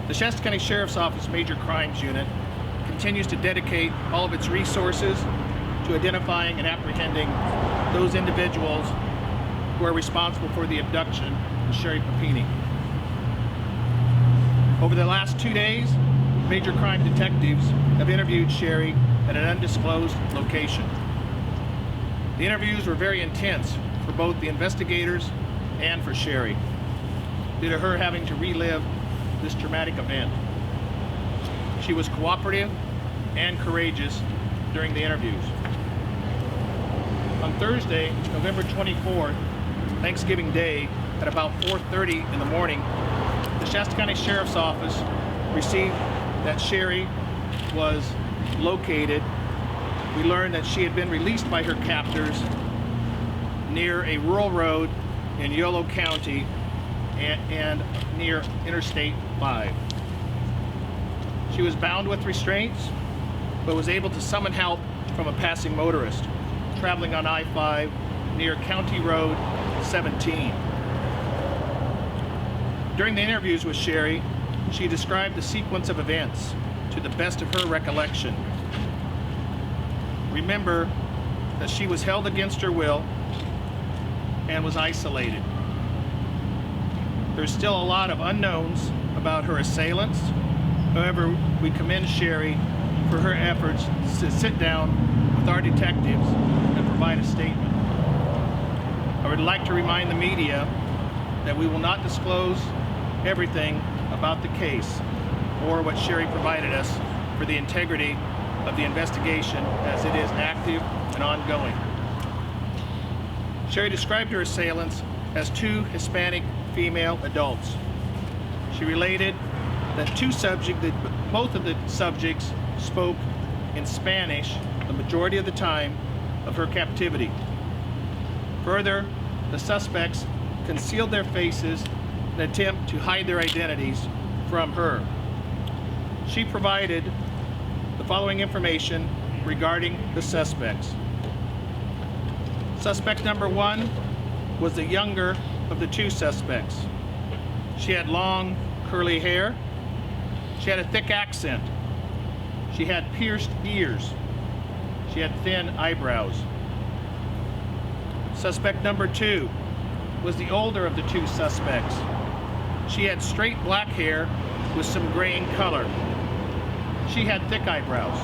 The Shasta County Sheriff's Office Major Crimes Unit continues to dedicate all of its resources to identifying and apprehending those individuals who are responsible for the abduction of Sherri Papini. Over the last 2 days, major crime detectives have interviewed Sherri at an undisclosed location. The interviews were very intense for both the investigators and for Sherri, due to her having to relive this traumatic event. She was cooperative and courageous during the interviews. On Thursday, November 24th, Thanksgiving Day, at about 4:30 in the morning, the Shasta County Sheriff's Office received that Sherri was located. We learned that she had been released by her captors near a rural road in Yolo County and near Interstate 5. She was bound with restraints, but was able to summon help from a passing motorist traveling on I-5 near County Road 17. During the interviews with Sherri, she described the sequence of events to the best of her recollection. Remember that she was held against her will and was isolated. There's still a lot of unknowns about her assailants. However, we commend Sherri for her efforts to sit down with our detectives and provide a statement. I would like to remind the media that we will not disclose everything about the case or what Sherri provided us for the integrity of the investigation, as it is active and ongoing. Sherri described her assailants as two Hispanic female adults. She related that both of the subjects spoke in Spanish the majority of the time of her captivity. Further, the suspects concealed their faces in an attempt to hide their identities from her. She provided the following information regarding the suspects. Suspect number 1 was the younger of the two suspects. She had long, curly hair. She had a thick accent. She had pierced ears. She had thin eyebrows. Suspect number 2 was the older of the two suspects. She had straight black hair with some gray in color. She had thick eyebrows.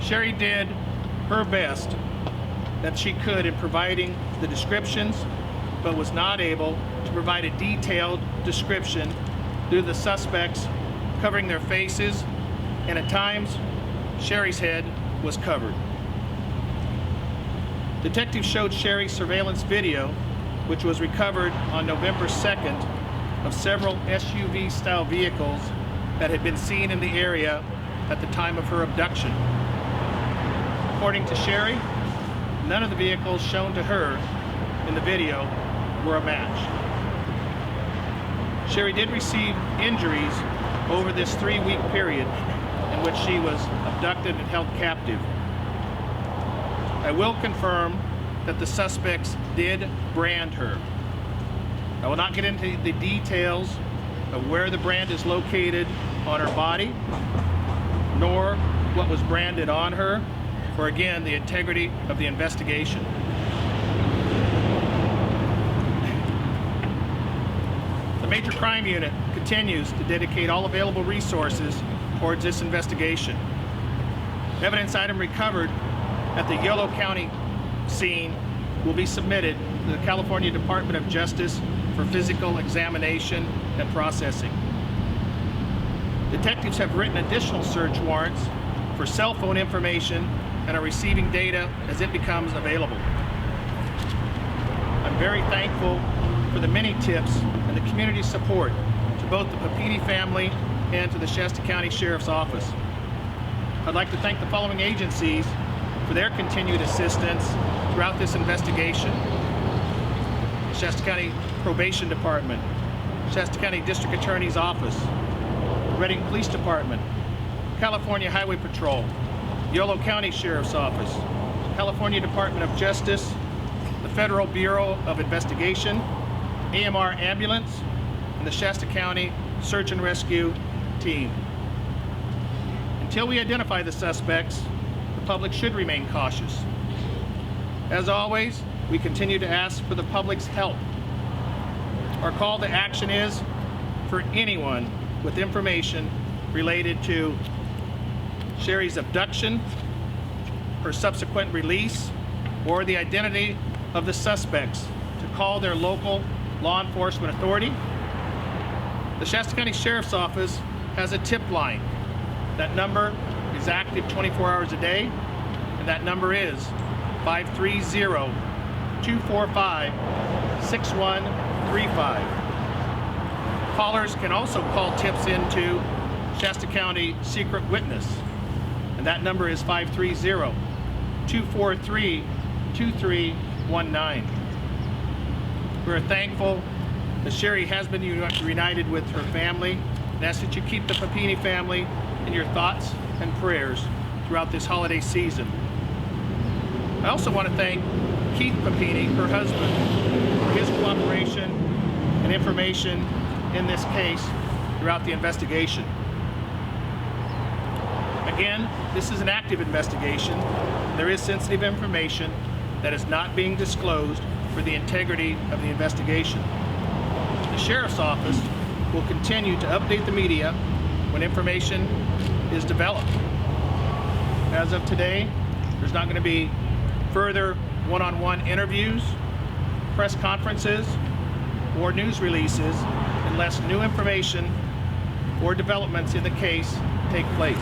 Sherri did her best that she could in providing the descriptions, but was not able to provide a detailed description due to the suspects covering their faces, and at times, Sherri's head was covered. Detectives showed Sherri surveillance video, which was recovered on November 2nd, of several SUV-style vehicles that had been seen in the area at the time of her abduction. According to Sherri, none of the vehicles shown to her in the video were a match. Sherri did receive injuries over this 3-week period in which she was abducted and held captive. I will confirm that the suspects did brand her. I will not get into the details of where the brand is located on her body, nor what was branded on her, for again, the integrity of the investigation. The Major Crime Unit continues to dedicate all available resources towards this investigation. Evidence item recovered at the Yolo County scene will be submitted to the California Department of Justice for physical examination and processing. Detectives have written additional search warrants for cell phone information and are receiving data as it becomes available. I'm very thankful for the many tips and the community support to both the Papini family and to the Shasta County Sheriff's Office. I'd like to thank the following agencies for their continued assistance throughout this investigation: Shasta County Probation Department, Shasta County District Attorney's Office, Reading Police Department, California Highway Patrol, Yolo County Sheriff's Office, California Department of Justice, the Federal Bureau of Investigation, AMR Ambulance, and the Shasta County Search and Rescue Team. Until we identify the suspects, the public should remain cautious. As always, we continue to ask for the public's help. Our call to action is for anyone with information related to Sherri's abduction, her subsequent release, or the identity of the suspects to call their local law enforcement authority. The Shasta County Sheriff's Office has a tip line. That number is active 24 hours a day, and that number is 530-245-6135. Callers can also call tips into Shasta County Secret Witness, and that number is 530-243-2319. We're thankful that Sherri has been reunited with her family, and ask that you keep the Papini family in your thoughts and prayers throughout this holiday season. I also want to thank Keith Papini, her husband, for his cooperation and information in this case throughout the investigation. Again, this is an active investigation. There is sensitive information that is not being disclosed for the integrity of the investigation. The Sheriff's Office will continue to update the media when information is developed. As of today, there's not going to be further one-on-one interviews, press conferences, or news releases unless new information or developments in the case take place.